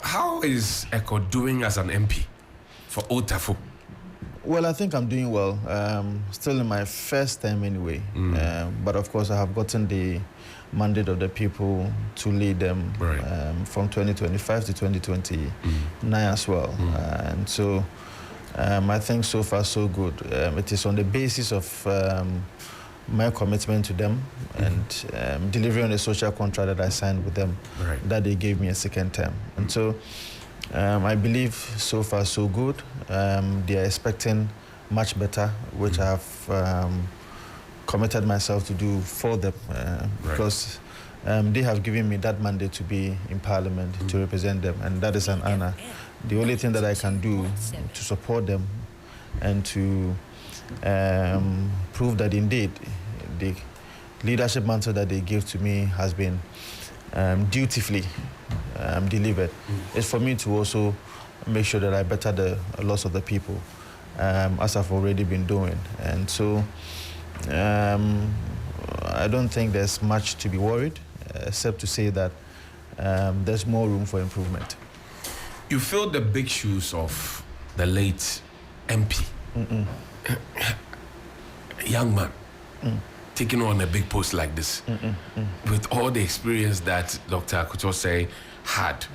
How is Ekow doing as an MP for Assafuah? Well, I think I'm doing well. Still in my first term anyway. But of course, I have gotten the mandate of the people to lead them from 2025 to 2029 as well. And so I think so far so good. It is on the basis of my commitment to them and delivering on the social contract that I signed with them that they gave me a second term. And so I believe so far so good. They are expecting much better, which I have committed myself to do for them because they have given me that mandate to be in Parliament to represent them, and that is an honor. The only thing that I can do to support them and to prove that indeed the leadership mantle that they gave to me has been dutifully delivered is for me to also make sure that I better the loss of the people, as I've already been doing. And so I don't think there's much to be worried, except to say that there's more room for improvement. You filled the big shoes of the late MP. Young man, taking on a big post like this, with all the experience that Dr. Akutose had.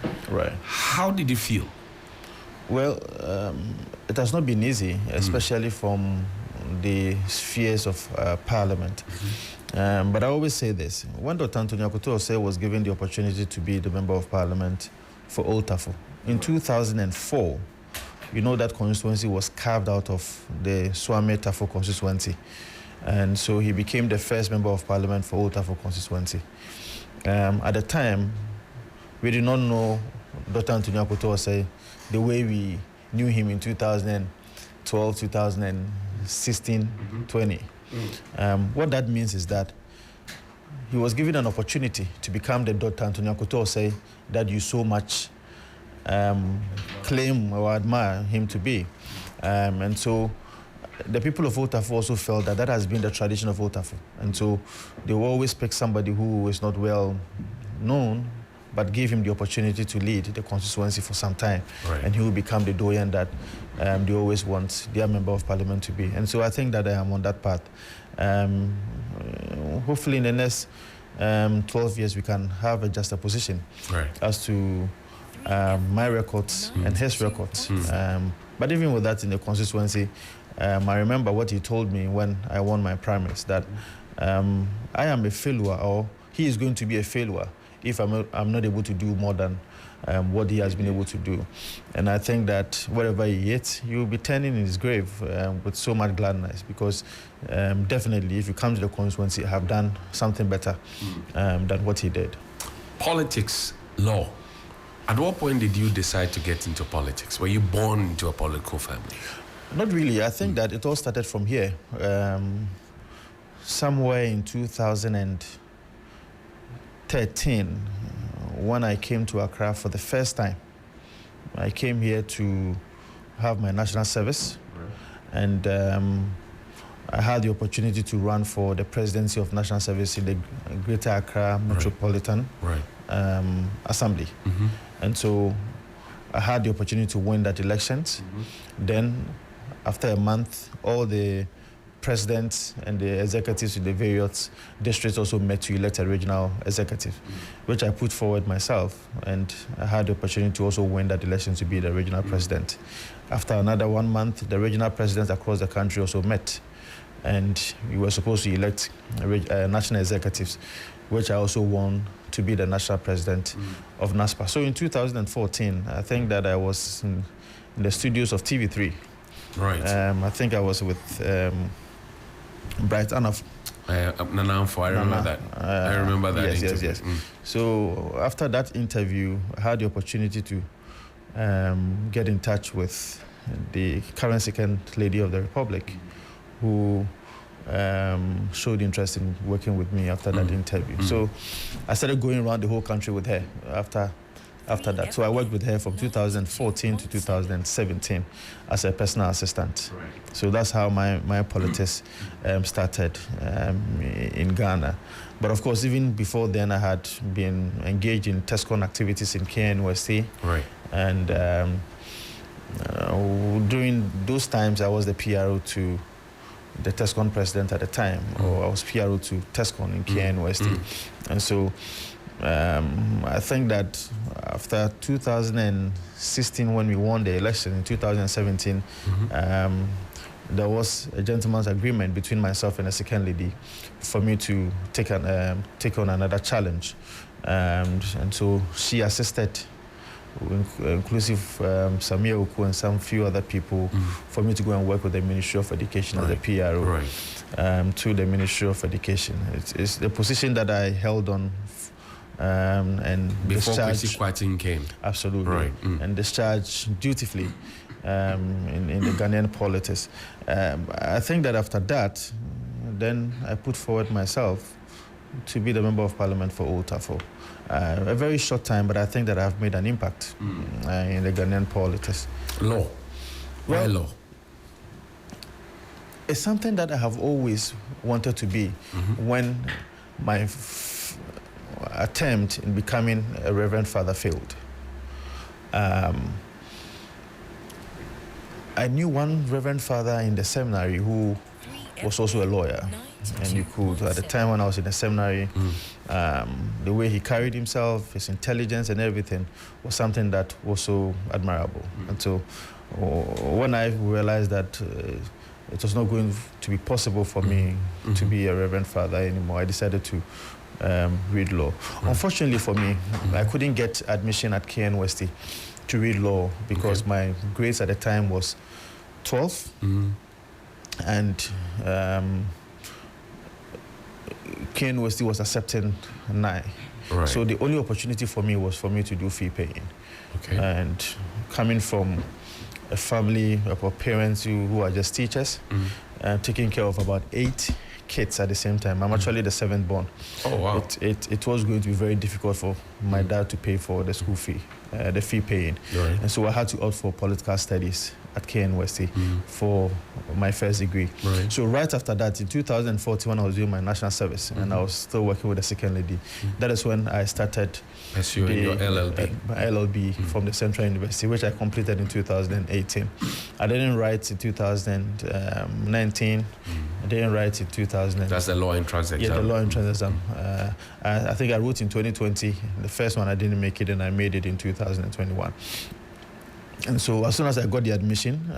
How did you feel? Well, it has not been easy, especially from the spheres of Parliament. But I always say this. When Dr. Anthony Akutose was given the opportunity to be the Member of Parliament for Assafuah, in 2004, you know that constituency was carved out of the Swame Tafo constituency. And so he became the first Member of Parliament for Assafuah constituency. At the time, we did not know Dr. Anthony Akutose the way we knew him in 2012, 2016, 20. What that means is that he was given an opportunity to become the Dr. Anthony Akutose that you so much claim or admire him to be. And so the people of Assafuah also felt that that has been the tradition of Assafuah. And so they will always pick somebody who is not well known, but give him the opportunity to lead the constituency for some time. And he will become the doyen that they always want their Member of Parliament to be. And so I think that I am on that path. Hopefully in the next 12 years, we can have a juxtaposition as to my records and his records. But even with that in the constituency, I remember what he told me when I won my primaries, that I am a failure, or he is going to be a failure if I'm not able to do more than what he has been able to do. And I think that wherever he is, he will be turning in his grave with so much gladness, because definitely if you come to the constituency, I have done something better than what he did. Politics, law. At what point did you decide to get into politics? Were you born into a political family? Not really. I think that it all started from here. Somewhere in 2013, when I came to Accra for the first time. I came here to have my national service, and I had the opportunity to run for the presidency of national service in the Greater Accra Metropolitan Assembly. And so I had the opportunity to win that elections. Then, after a month, all the presidents and the executives in the various districts also met to elect a regional executive, which I put forward myself, and I had the opportunity to also win that election to be the regional president. After another 1 month, the regional presidents across the country also met, and we were supposed to elect national executives, which I also won to be the national president of NASPA. So in 2014, I think that I was in the studios of TV3. I think I was with Bright Anaf. Nanamfo, I remember that. I remember that interview. Yes. So after that interview, I had the opportunity to get in touch with the current second lady of the Republic, who showed interest in working with me after that interview. So I started going around the whole country with her after that. So I worked with her from 2014 to 2017 as a personal assistant. So that's how my politics started in Ghana. But of course, even before then, I had been engaged in TESCON activities in KNUST. And during those times, I was the PRO to the TESCON president at the time, or I was PRO to TESCON in KNUST. And so I think that after 2016, when we won the election in 2017, there was a gentleman's agreement between myself and the second lady for me to take on another challenge. And so she assisted, inclusive Samia Oku and some few other people, for me to go and work with the Ministry of Education as a PRO to the Ministry of Education. It's the position that I held on and before discharged. Kwesi came. Absolutely. And discharged dutifully in the Ghanaian politics. I think that after that, then I put forward myself to be the Member of Parliament for Old Tafo. A very short time, but I think that I've made an impact in the Ghanaian politics. Law. Why law? It's something that I have always wanted to be. When my attempt in becoming a Reverend Father failed, I knew one Reverend Father in the seminary who was also a lawyer. And you could, at the time when I was in the seminary, the way he carried himself, his intelligence and everything was something that was so admirable. And so when I realized that it was not going to be possible for me to be a Reverend Father anymore, I decided to read law. Unfortunately for me, I couldn't get admission at KNUST to read law because my grades at the time was 12 and KNUST was accepting 9. So the only opportunity for me was for me to do fee paying. And coming from a family of parents who are just teachers, taking care of about 8 kids at the same time. I'm actually the 7th born. Oh, wow. It was going to be very difficult for my dad to pay for the school fee, the fee paying. And so I had to opt for political studies at KNUST for my first degree. So right after that, in 2014, when I was doing my national service and I was still working with the second lady, that is when I started your LLB. My LLB from the Central University, which I completed in 2018. I didn't write in 2019. I didn't write in 2000. That's the law entrance exam. Yeah, the law entrance exam. I think I wrote in 2020. The first one I didn't make it, and I made it in 2021. And so as soon as I got the admission,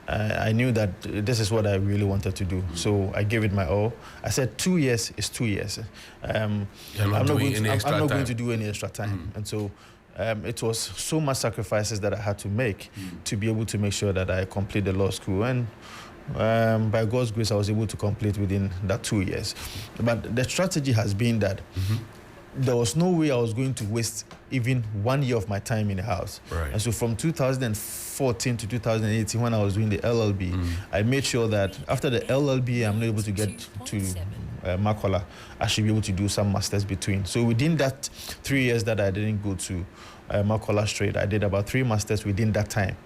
I knew that this is what I really wanted to do. So I gave it my all. I said 2 years is 2 years. I'm not going to do any extra time. And so it was so much sacrifices that I had to make to be able to make sure that I complete the law school. And by God's grace, I was able to complete within that 2 years. But the strategy has been that there was no way I was going to waste even 1 year of my time in the house. And so from 2014 to 2018, when I was doing the LLB, I made sure that after the LLB, I'm not able to get to Makola, I should be able to do some masters between. So within that 3 years that I didn't go to Makola straight, I did about 3 masters within that time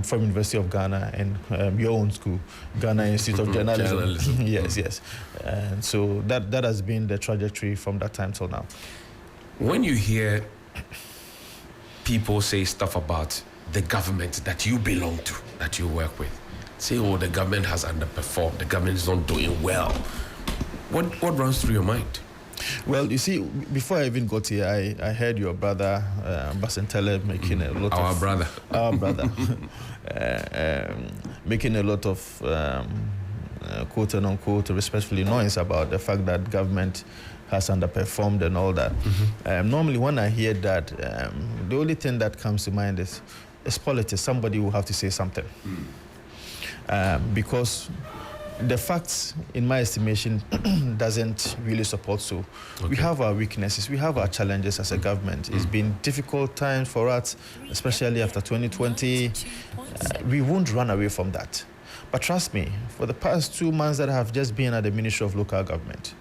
from University of Ghana and your own school, Ghana Institute of Journalism. Yes. And so that has been the trajectory from that time till now. When you hear people say stuff about the government that you belong to, that you work with, say, oh, the government has underperformed, the government is not doing well, what runs through your mind? Well, you see, before I even got here, I heard your brother, Basentele, making a lot Our brother. Making a lot of quote and unquote respectfully noise about the fact that government has underperformed and all that. Normally when I hear that, the only thing that comes to mind is politics. Somebody will have to say something. Because the facts, in my estimation, doesn't really support so. We have our weaknesses, we have our challenges as a government. It's been difficult times for us, especially after 2020. We won't run away from that. But trust me, for the past 2 months that I have just been at the Ministry of Local Government,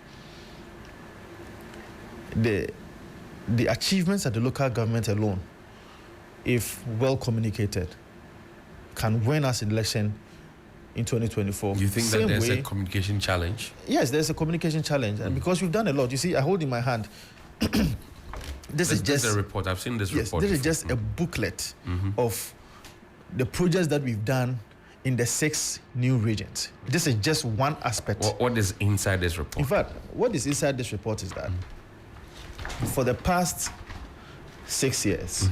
the achievements at the local government alone, if well communicated, can win us an election in 2024. You think that there's a communication challenge? Yes, there's a communication challenge. And because we've done a lot, you see, I hold in my hand this is just a report. I've seen this report. This is just a booklet of the projects that we've done in the 6 new regions. This is just one aspect. What is inside this report? In fact, what is inside this report is that for the past 6 years,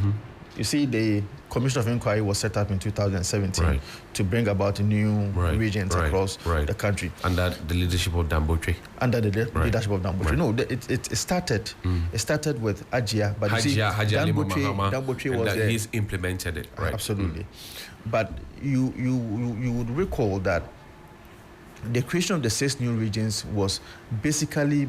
you see, the Commission of Inquiry was set up in 2017 to bring about new regions across the country. Under the leadership of Dambotre. Under the leadership of Dambotre. No, it started. It started with Ajia, but Dambotre was there. He's implemented it. Right. Absolutely. But you would recall that the creation of the 6 new regions was basically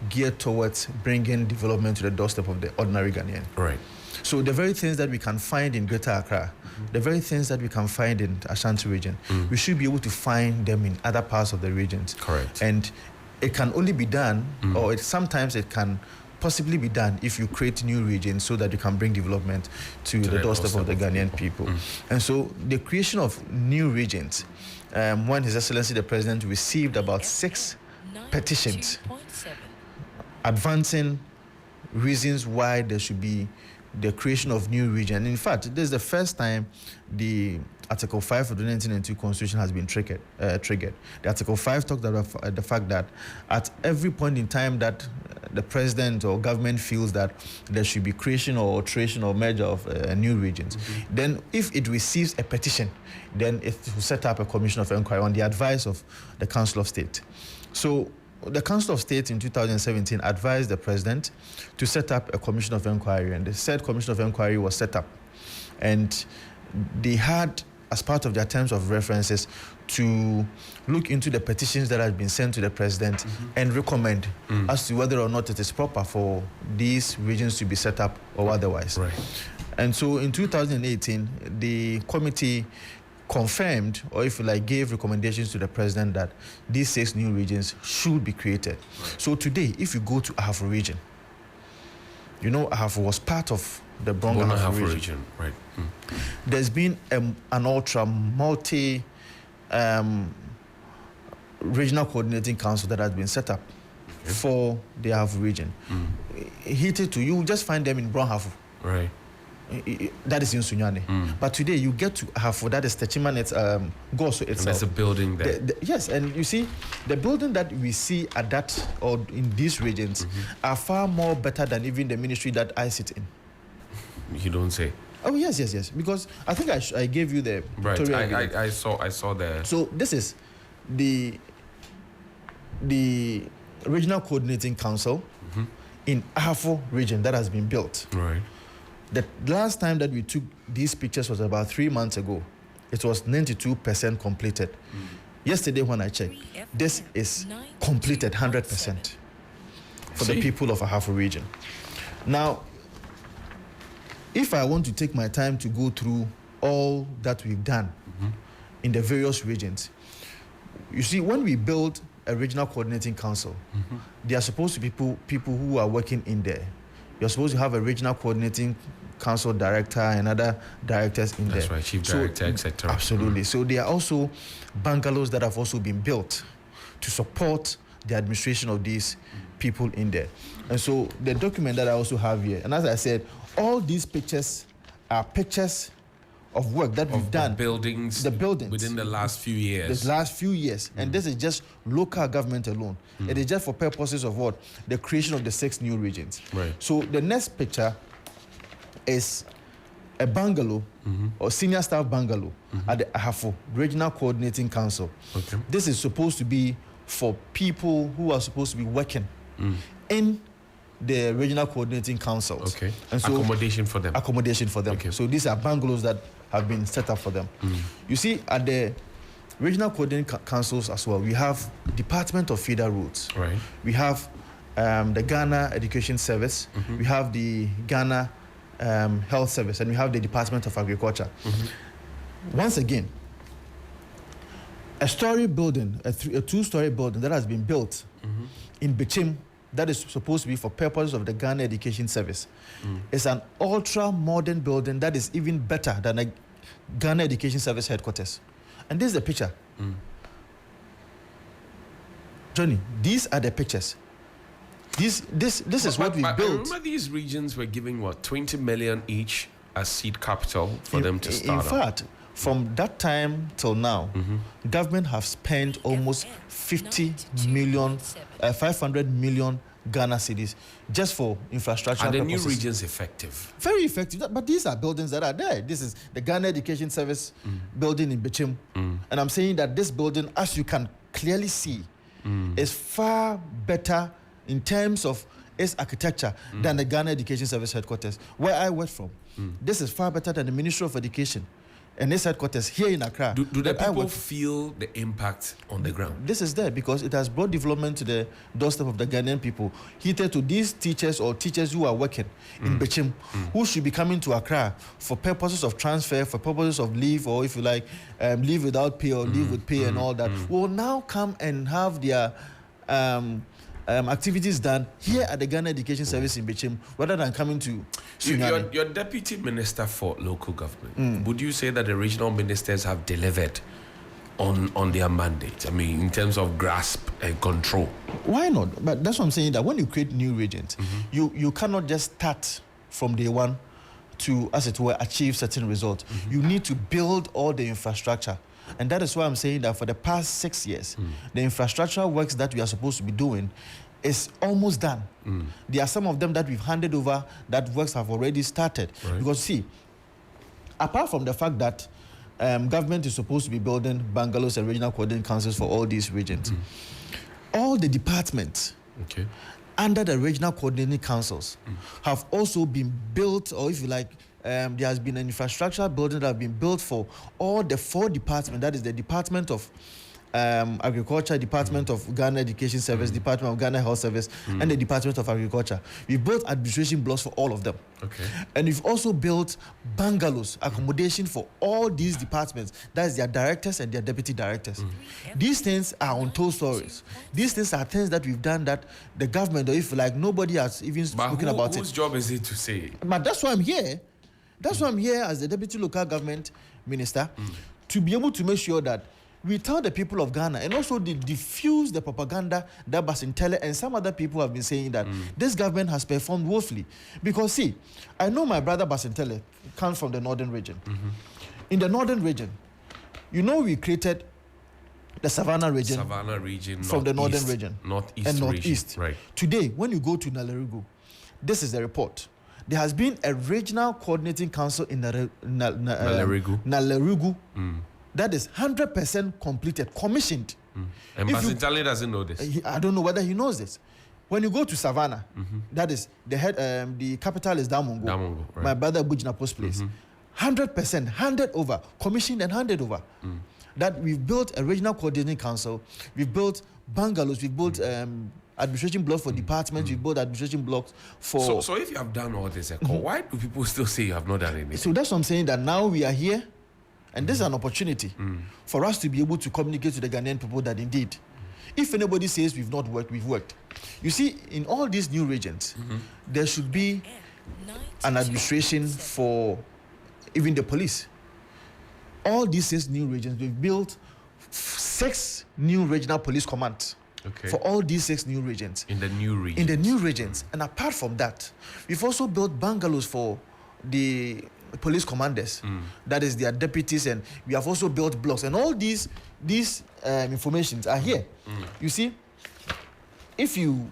geared towards bringing development to the doorstep of the ordinary Ghanaian. Right. So the very things that we can find in Greater Accra, the very things that we can find in Ashanti region, we should be able to find them in other parts of the regions. Correct. And it can only be done, or sometimes it can possibly be done if you create new regions so that you can bring development to the doorstep of the Ghanaian people. And so the creation of new regions, when His Excellency the President received about 6 petitions advancing reasons why there should be the creation of new region. In fact, this is the first time the Article 5 of the 1992 Constitution has been triggered. The Article 5 talked about the fact that at every point in time that the president or government feels that there should be creation or alteration or merger of new regions, then if it receives a petition, then it will set up a commission of inquiry on the advice of the Council of State. So the Council of State in 2017 advised the president to set up a commission of inquiry, and the said commission of inquiry was set up. And they had, as part of their terms of references, to look into the petitions that had been sent to the president and recommend as to whether or not it is proper for these regions to be set up or otherwise. Right. And so in 2018, the committee confirmed, or if you like, gave recommendations to the president that these 6 new regions should be created. Right. So today, if you go to Ahafo region, you know Ahafo was part of the Bronga Ahafo region. Right. There's been an ultra multi regional coordinating council that has been set up for the Ahafo region. Hitherto, you will just find them in Ahafo. Right. That is in Sunyani. But today you get to Ahafo, that is Techimanet's Goso itself. And there's a building there. Yes, and you see, the building that we see at that or in these regions are far more better than even the ministry that I sit in. You don't say. Oh yes, because I think I gave you the right. I saw the. So this is the regional coordinating council in Ahafo region that has been built. Right. The last time that we took these pictures was about 3 months ago. It was 92% completed. Yesterday when I checked, this is completed 100% for the people of Ahafo region. Now, if I want to take my time to go through all that we've done in the various regions, you see, when we build a regional coordinating council, there are supposed to be people who are working in there. You're supposed to have a regional coordinating council director and other directors in there. That's right, chief director, etc. Absolutely. So there are also bungalows that have also been built to support the administration of these people in there. And so the document that I also have here, and as I said, all these pictures are pictures of work that we've done. The buildings within the last few years. And this is just local government alone. It is just for purposes of what? The creation of the 6 new regions. Right. So the next picture is a bungalow or senior staff bungalow at the Ahafo Regional Coordinating Council. Okay. This is supposed to be for people who are supposed to be working in the regional coordinating councils. Okay. And so accommodation for them. Okay. So these are bungalows that have been set up for them. You see, at the regional coordinating councils as well, we have Department of Feeder Roads. Right. We have the Ghana Education Service. We have the Ghana Health Service, and we have the Department of Agriculture. Once again, a story building, a 2-story building that has been built in Bichim, that is supposed to be for purposes of the Ghana Education Service. It's an ultra-modern building that is even better than a Ghana Education Service headquarters. And this is the picture. Johnny, these are the pictures. This is what we built. I remember these regions were giving, what, 20 million each as seed capital for them to start. In fact, from that time till now, government have spent almost 500 million Ghana cedis just for infrastructure and the purposes. new regions effective? Very effective. But these are buildings that are there. This is the Ghana Education Service building in Bechim. And I'm saying that this building, as you can clearly see, is far better in terms of its architecture than the Ghana Education Service headquarters, where I work from. This is far better than the Ministry of Education and its headquarters here in Accra. Do the people feel the impact on the ground? This is there because it has brought development to the doorstep of the Ghanaian people. Heated to these teachers or teachers who are working in Bechim, who should be coming to Accra for purposes of transfer, for purposes of leave, or if you like, leave without pay or leave with pay and all that, will now come and have their activities done here at the Ghana Education Service in Bechim, rather than coming to your deputy minister for local government. Would you say that the regional ministers have delivered on their mandate? I mean, in terms of grasp and control. Why not? But that's what I'm saying, that when you create new regions, you cannot just start from day one to, as it were, achieve certain results. You need to build all the infrastructure. And that is why I'm saying that for the past 6 years, the infrastructure works that we are supposed to be doing is almost done. There are some of them that we've handed over that works have already started. Right. Because see, apart from the fact that government is supposed to be building bungalows and regional coordinating councils for all these regions, all the departments under the regional coordinating councils have also been built, or if you like, there has been an infrastructure building that have been built for all the 4 departments. That is the Department of Agriculture, Department of Ghana Education Service, Department of Ghana Health Service, and the Department of Agriculture. We built administration blocks for all of them. And we've also built bungalows, accommodation for all these departments. That is their directors and their deputy directors. These things are untold stories. These things are things that we've done that the government, or if you like, nobody has even spoken about it. Whose job is it to say? But that's why I'm here. That's why I'm here as the Deputy Local Government Minister, to be able to make sure that we tell the people of Ghana and also diffuse the propaganda that Basintele and some other people have been saying that this government has performed woefully. Because see, I know my brother Basintele comes from the northern region. In the northern region, you know, we created the Savannah region from the northern region. Northeast and northeast. Region. Right. Today, when you go to Nalerigu, this is the report. There has been a regional coordinating council in Nalerigu. That is 100% completed, commissioned. And Basintale doesn't know this. I don't know whether he knows this. When you go to Savannah, that is the head. The capital is Damongo. Right. My brother Bujina Post place. 100% handed over, commissioned and handed over. That we've built a regional coordinating council. We've built bungalows. We've built administration blocks for departments. We've built administration blocks for. So if you have done all this, why do people still say you have not done anything? So that's what I'm saying. That now we are here. And this is an opportunity for us to be able to communicate to the Ghanaian people that indeed, if anybody says we've not worked, we've worked. You see, in all these new regions, there should be an administration for even the police. All these 6 new regions, we've built 6 new regional police commands for all these 6 new regions. In the new regions. In the new regions. And apart from that, we've also built bungalows for the police commanders, that is their deputies, and we have also built blocks, and all these informations are here. You see, if you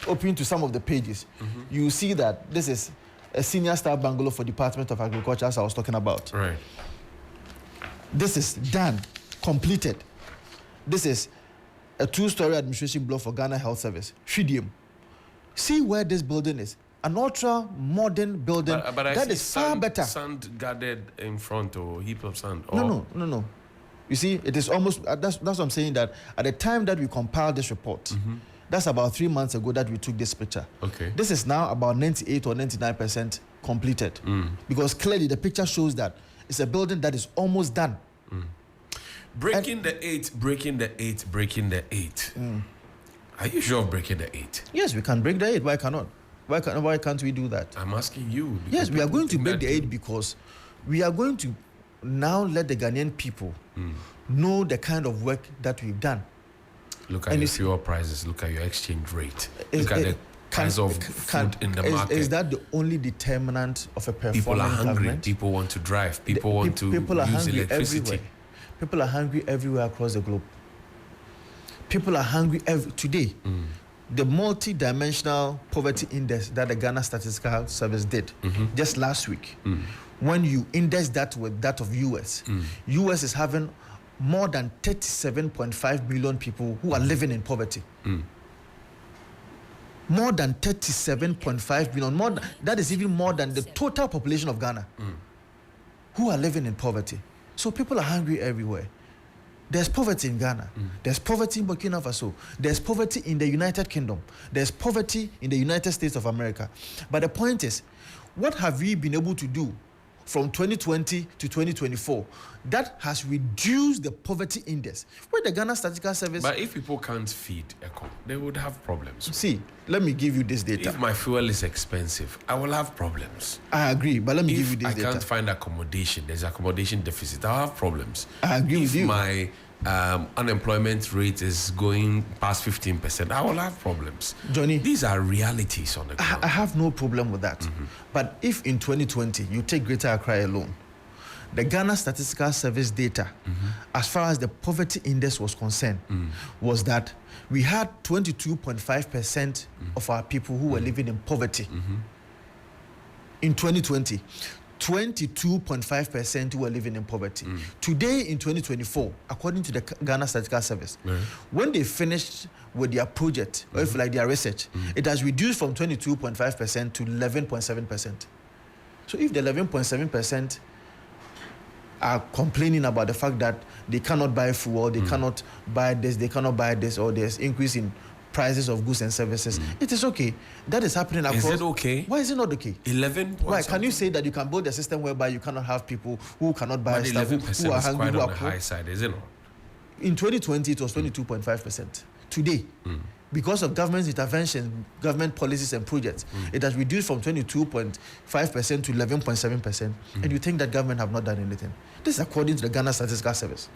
open to some of the pages, you see that this is a senior staff bungalow for Department of Agriculture, as I was talking about. Right. This is done, completed. This is a 2-story administration block for Ghana Health Service, Shidium. See where this building is. An ultra modern building but that is far better. Sand gathered in front, or heap of sand. No. You see, it is almost that's what I'm saying, that at the time that we compiled this report, that's about 3 months ago that we took this picture. This is now about 98 or 99% completed, because clearly the picture shows that it's a building that is almost done. Breaking the 8. Are you sure of breaking the 8? Yes, we can break the 8. Why cannot? Why can't we do that? I'm asking you. Yes, we are going to break the 8 because we are going to now let the Ghanaian people know the kind of work that we've done. Look at your fuel prices. Look at your exchange rate. Look at the price of food in the market. Is that the only determinant of a performing People are hungry. government? People want to drive. People want to use electricity. Everywhere. People are hungry everywhere across the globe. People are hungry today. The multi-dimensional poverty index that the Ghana Statistical Service did just last week, when you index that with that of US, US is having more than 37.5 million people who are living in poverty. More than 37.5 million. That is even more than the total population of Ghana who are living in poverty. So people are hungry everywhere. There's poverty in Ghana. There's poverty in Burkina Faso. There's poverty in the United Kingdom. There's poverty in the United States of America. But the point is, what have we been able to do from 2020 to 2024 that has reduced the poverty index? Where the Ghana Statistical Service... But if people can't feed Ekow, they would have problems. See, let me give you this data. If my fuel is expensive, I will have problems. I agree, but let me give you this data. If I can't find accommodation, there's accommodation deficit, I'll have problems. I agree with you. If my unemployment rate is going past 15%, I will have problems. Johnny, these are realities on the ground. I have no problem with that. But if in 2020 you take Greater Accra alone, the Ghana Statistical Service data, as far as the poverty index was concerned, was that we had 22.5% of our people who were living in poverty. In 2020, 22.5% who were living in poverty. Today, in 2024, according to the Ghana Statistical Service, when they finished with their project, or if like their research, it has reduced from 22.5% to 11.7%. So if the 11.7% are complaining about the fact that they cannot buy fuel, they cannot buy this, they cannot buy this, or there's increase in prices of goods and services, it is okay. That is happening across. Is it okay? Why is it not okay? 11. Why can you say that you can build a system whereby you cannot have people who cannot buy but stuff, 11% who are is hungry, quite who on are the poor? high side, is it not? In 2020, it was 22.5%. Today, because of government intervention, government policies and projects, it has reduced from 22.5% to 11.7%. And you think that government have not done anything? This is according to the Ghana Statistical Service.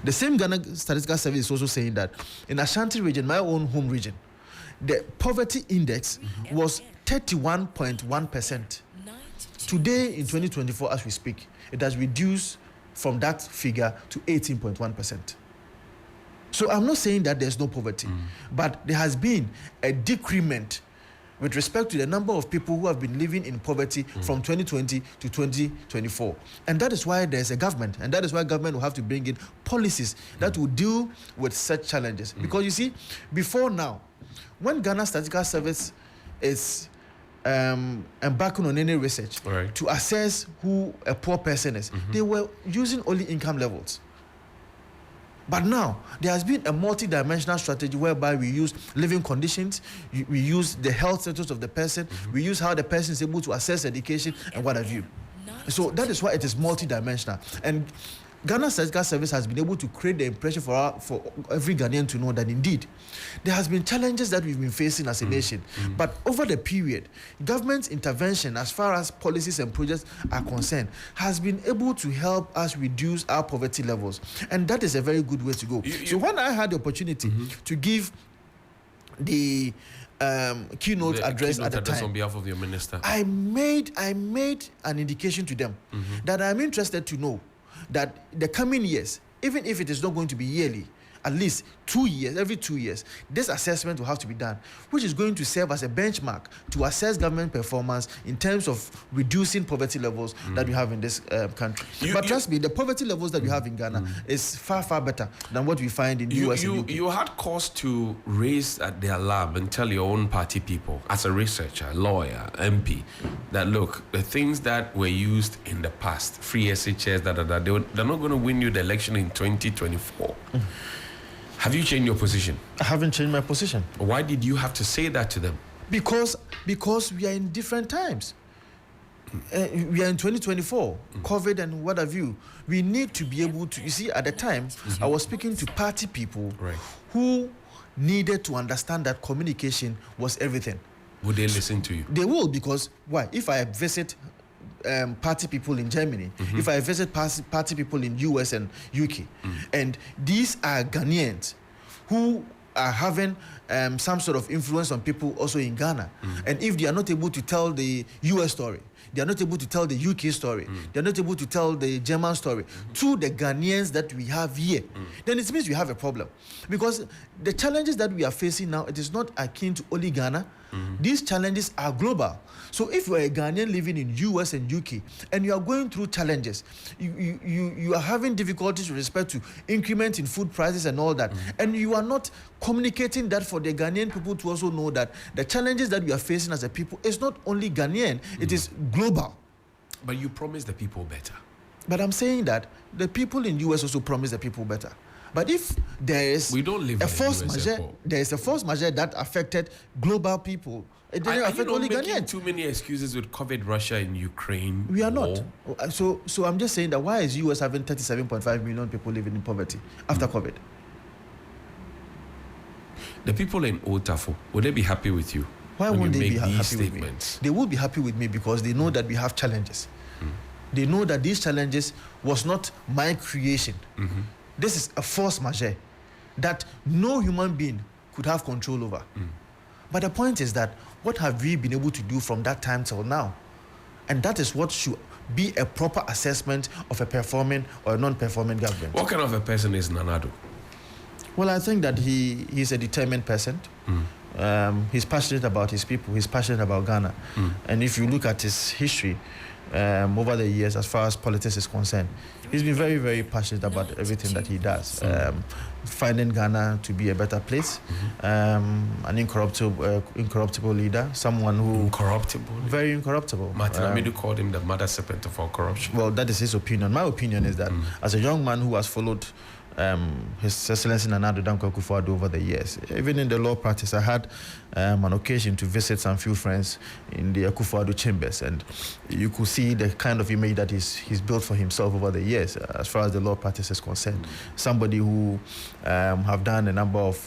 The same Ghana Statistical Service is also saying that in Ashanti region, my own home region, the poverty index was 31.1%. Today, in 2024, as we speak, it has reduced from that figure to 18.1%. So I'm not saying that there's no poverty, but there has been a decrement with respect to the number of people who have been living in poverty from 2020 to 2024. And that is why there's a government, and that is why government will have to bring in policies that will deal with such challenges. Because you see, before now, when Ghana Statistical Service is embarking on any research to assess who a poor person is, they were using only income levels. But now, there has been a multi-dimensional strategy whereby we use living conditions, we use the health status of the person, we use how the person is able to access education and what have you. So that is why it is multi-dimensional. And Ghana Statistical Service has been able to create the impression for every Ghanaian to know that indeed there has been challenges that we've been facing as a nation. But over the period, government intervention as far as policies and projects are concerned has been able to help us reduce our poverty levels. And that is a very good way to go. So when I had the opportunity to give the keynote address at the time on behalf of your minister, I made an indication to them that I'm interested to know that the coming years, even if it is not going to be yearly, at least 2 years, every 2 years, this assessment will have to be done, which is going to serve as a benchmark to assess government performance in terms of reducing poverty levels that we have in this country. But trust me, the poverty levels that we have in Ghana is far, far better than what we find in the US and UK. You had cause to raise the alarm and tell your own party people, as a researcher, lawyer, MP, that look, the things that were used in the past, free SHS, they're not going to win you the election in 2024. Have you changed your position? I haven't changed my position. Why did you have to say that to them? Because we are in different times. We are in 2024, COVID and what have you. We need to be able to, you see, at the time, I was speaking to party people who needed to understand that communication was everything. Would they listen to you? They will, because why? If I visit party people in Germany, if I visit party people in US and UK, and these are Ghanaians who are having some sort of influence on people also in Ghana. And if they are not able to tell the US story, they are not able to tell the UK story, they are not able to tell the German story to the Ghanaians that we have here, then it means we have a problem. Because the challenges that we are facing now, it is not akin to only Ghana. These challenges are global. So if you are a Ghanaian living in US and UK and you are going through challenges, you are having difficulties with respect to increment in food prices and all that, and you are not communicating that for the Ghanaian people to also know that the challenges that we are facing as a people is not only Ghanaian, it is global. But you promise the people better. But I'm saying that the people in US also promise the people better. But if there is a force majeure, there is a force majeure that affected global people. It didn't affect only Ghanaians. Too many excuses with COVID, Russia, and Ukraine. We are not. So I'm just saying that why is US having 37.5 million people living in poverty after COVID? The people in Otafo, would they be happy with you? Why won't they be happy with me? Statements? They will be happy with me because they know that we have challenges. They know that these challenges was not my creation. This is a force majeure that no human being could have control over. But the point is that what have we been able to do from that time till now? And that is what should be a proper assessment of a performing or a non-performing government. What kind of a person is Nana Addo? Well, I think that he's a determined person. He's passionate about his people. He's passionate about Ghana. And if you look at his history over the years, as far as politics is concerned, he's been very, very passionate about everything that he does. Finding Ghana to be a better place, an incorruptible leader, someone who... Incorruptible? Very incorruptible. Martin Amidu called him the mother serpent of all corruption. Well, that is his opinion. My opinion is that as a young man who has followed His Excellency Nana Addo Dankwa Akufo-Addo over the years, even in the law practice, I had an occasion to visit some few friends in the Akufo-Addo chambers, and you could see the kind of image that he's built for himself over the years as far as the law practice is concerned. Somebody who have done a number of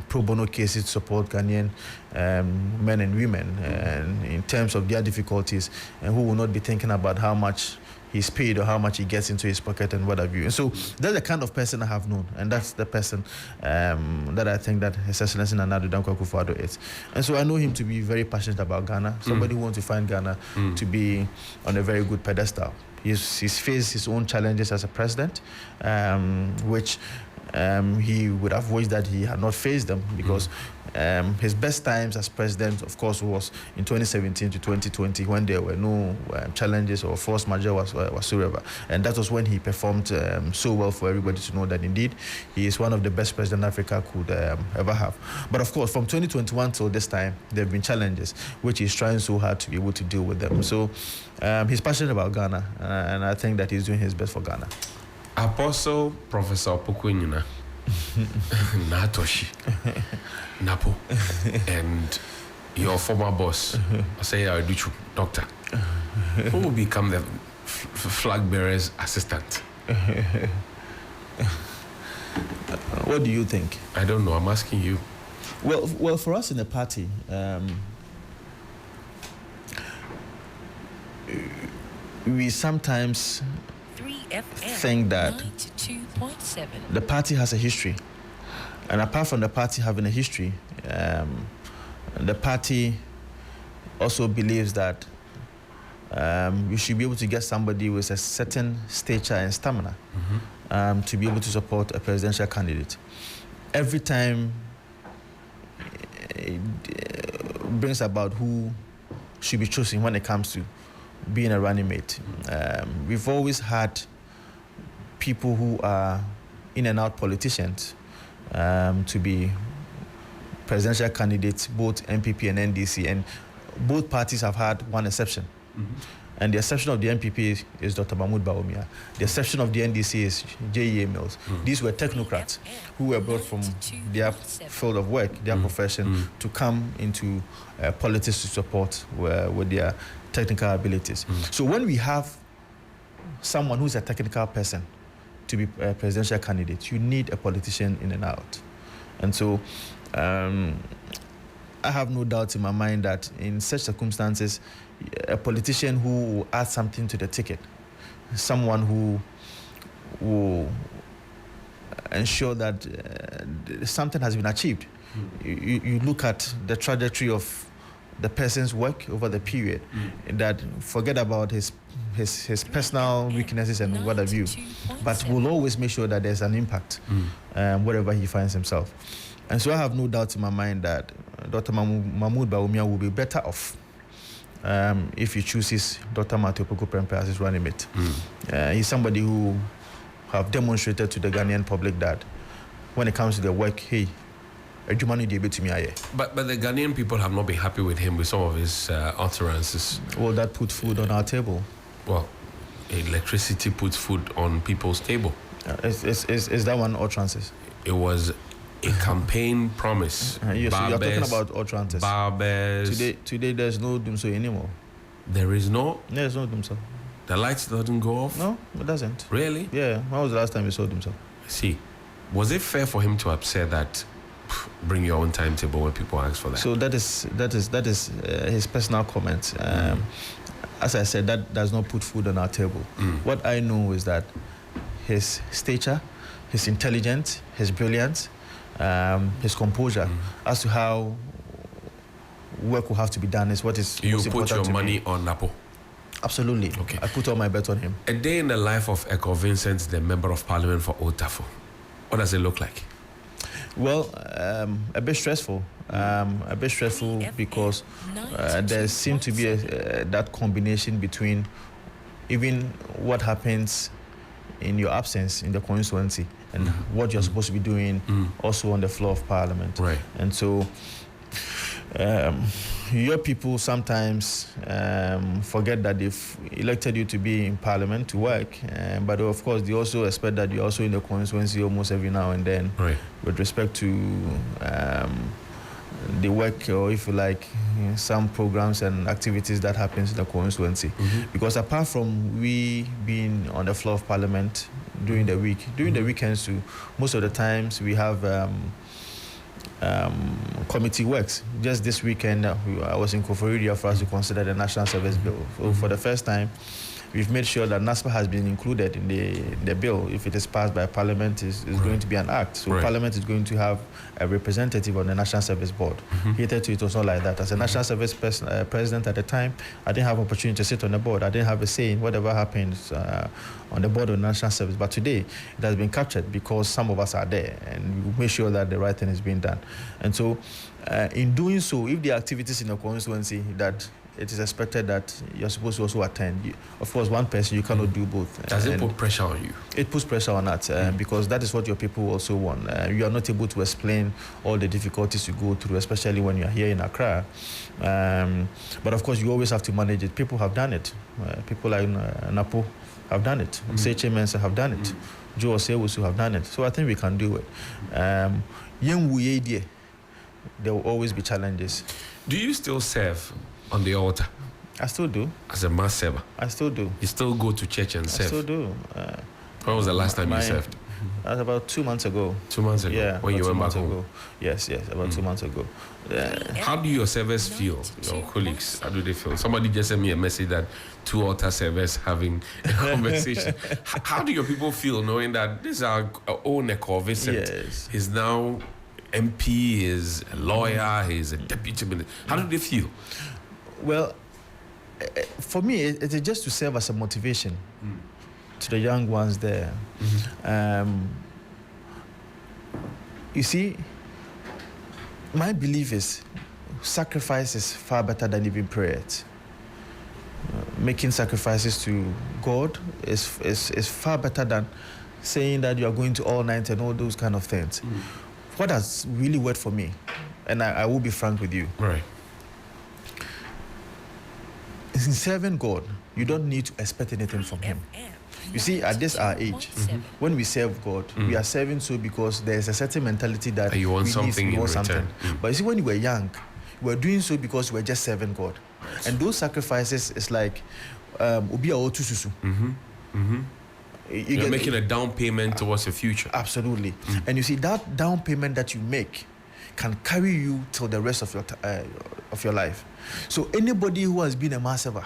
pro bono cases to support Ghanaian men and women and in terms of their difficulties, and who will not be thinking about how much he's paid or how much he gets into his pocket and what have you. And so that's the kind of person I have known, and that's the person that I think that His Excellency Nana Addo Dankwa Akufo-Addo is. And so I know him to be very passionate about Ghana, somebody who wants to find Ghana to be on a very good pedestal. He's faced his own challenges as a president, which he would have wished that he had not faced them, because his best times as president, of course, was in 2017 to 2020, when there were no challenges or force majeure whatsoever. And that was when he performed so well for everybody to know that indeed he is one of the best presidents Africa could ever have. But of course, from 2021 till this time, there have been challenges, which he's trying so hard to be able to deal with them. So he's passionate about Ghana, and I think that he's doing his best for Ghana. Apostle Professor Pokwenyuna, Natoshi, Napo, and your former boss, say Aduchu, doctor, who will become the flag bearer's assistant? What do you think? I don't know. I'm asking you. Well, for us in the party, we sometimes think that the party has a history, and apart from the party having a history, the party also believes that you should be able to get somebody with a certain stature and stamina to be able to support a presidential candidate. Every time it brings about who should be chosen when it comes to being a running mate. We've always had people who are in and out politicians to be presidential candidates, both NPP and NDC, and both parties have had one exception. And the exception of the NPP is Dr. Mahmoud Bawumia. The exception of the NDC is J.E.A. Mills. These were technocrats who were brought from their field of work, their profession, to come into politics to support with their technical abilities. So when we have someone who's a technical person to be a presidential candidate, you need a politician in and out. And so I have no doubt in my mind that in such circumstances, a politician who will add something to the ticket, someone who will ensure that something has been achieved. You look at the trajectory of the person's work over the period, that forget about his personal weaknesses and what have you, but we'll always make sure that there's an impact wherever he finds himself. And so I have no doubt in my mind that Dr. Mahmoud Bawumia will be better off if he chooses Dr. Matthew Poku-Prempeh as his running mate. He's somebody who have demonstrated to the Ghanaian public that when it comes to the work, hey, but the Ghanaian people have not been happy with him with some of his utterances. Well, that put food on our table. Well, electricity puts food on people's table. Is that one utterances? It was a campaign promise. You're talking about utterances. Barbers. Today there's no Dumso anymore. There's no Dumso. The lights doesn't go off? No, it doesn't. Really? Yeah. When was the last time you saw Dumso? See, was it fair for him to have said that? Bring your own timetable when people ask for that. So that is his personal comment. As I said, that does not put food on our table. What I know is that his stature, his intelligence, his brilliance, his composure, as to how work will have to be done is what is you most important to me. You put your money on Napo? Absolutely. Okay. I put all my bet on him. A day in the life of Ekow Vincent, the Member of Parliament for Otafo. What does it look like? Well, a bit stressful. Because there seems to be that combination between even what happens in your absence in the constituency and what you're supposed to be doing also on the floor of Parliament. Right. And so your people sometimes forget that they've elected you to be in Parliament to work, but of course they also expect that you're also in the constituency almost every now and then, right, with respect to the work, or if you like, some programs and activities that happens in the constituency. Because apart from we being on the floor of Parliament during the week, during the weekends too, most of the times we have committee works. Just this weekend, I was in Koforidua for us to consider the National Service Bill. So for the first time, we've made sure that NASPA has been included in the bill. If it is passed by Parliament, it's going to be an act. So Parliament is going to have a representative on the National Service Board. Hitherto, it was not like that. As a National Service president at the time, I didn't have opportunity to sit on the board. I didn't have a say in whatever happens on the board of National Service. But today, it has been captured because some of us are there, and we make sure that the right thing is being done. And so, in doing so, if the activities in the constituency that it is expected that you're supposed to also attend. Of course, one person, you cannot do both. Does it put pressure on you? It puts pressure on us because that is what your people also want. You are not able to explain all the difficulties you go through, especially when you are here in Accra. But of course, you always have to manage it. People have done it. People like Napo have done it. Seche Mensah have done it. Joe Osewusu have done it. So I think we can do it. There will always be challenges. Do you still serve on the altar? I still do. As a mass server? I still do. You still go to church and serve? I still do. When was the last time you served? About 2 months ago. 2 months ago? Yeah. When you went back home? Yes, about 2 months ago. How do your servers feel, your colleagues? How do they feel? Somebody just sent me a message that 2 altar servers having a conversation. How do your people feel knowing that this is our own Ekow Vincent? Yes. He's now MP, he's a lawyer, he's a deputy minister. How do they feel? Well, for me, it is just to serve as a motivation to the young ones there. You see, my belief is sacrifice is far better than even prayer. Making sacrifices to God is far better than saying that you are going to all night and all those kind of things. What has really worked for me, and I will be frank with you. Right. In serving God, you don't need to expect anything from Him. You see, at this our age, when we serve God, we are serving so because there is a certain mentality that you want something in return. But you see, when you were young, we were doing so because we were just serving God. And those sacrifices is like You're making a down payment towards the future. Absolutely. And you see, that down payment that you make can carry you till the rest of your life. So anybody who has been a mass server,